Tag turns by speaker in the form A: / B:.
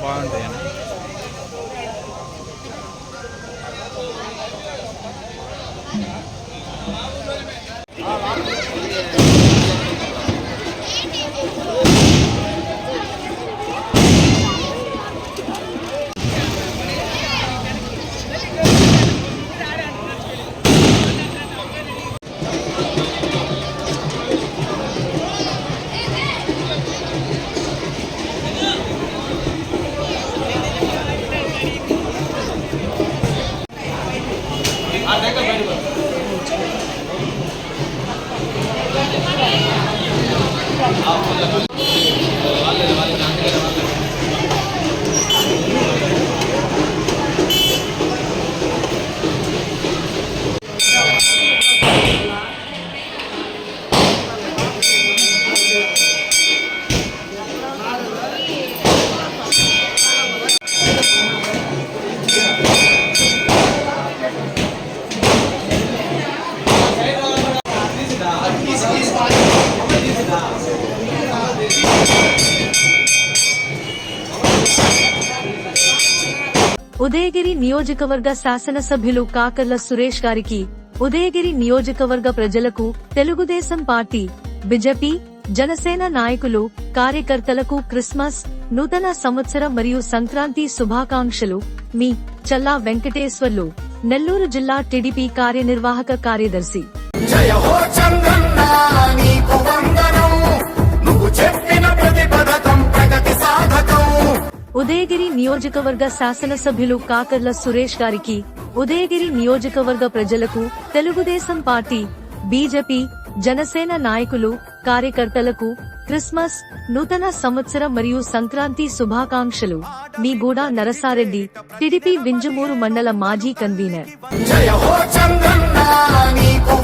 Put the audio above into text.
A: బాగుంటాయని.
B: ఉదయగిరి నియోజకవర్గ శాసనసభ్యులు కాకర్ల సురేష్ గారికి, ఉదయగిరి నియోజకవర్గ ప్రజలకు, తెలుగుదేశం పార్టీ, బీజేపీ, జనసేన నాయకులు, కార్యకర్తలకు క్రిస్మస్, నూతన సంవత్సరం మరియు సంక్రాంతి శుభాకాంక్షలు. మీ చల్లా వెంకటేశ్వర్లు, నెల్లూరు జిల్లా టీడీపీ కార్యనిర్వాహక కార్యదర్శి.
C: జయ హో చంద్రన్న నీకు వందనం, నువ్వు చెప్పిన ప్రతి పథకం ప్రగతి సాధకం.
B: ఉదయగిరి నియోజకవర్గ శాసనసభ్యులు కాకర్ల సురేష్ గారికి, ఉదయగిరి నియోజకవర్గ ప్రజలకు, తెలుగుదేశం పార్టీ, బీజేపీ, జనసేన నాయకులు, కార్యకర్తలకు క్రిస్మస్, నూతన సంవత్సరం మరియు సంక్రాంతి శుభాకాంక్షలు. మీ గూడ నరసారెడ్డి, టీడీపీ వింజమూరు మండల మాజీ కన్వీనర్.
C: జయ హో చంద్రన్న నీకు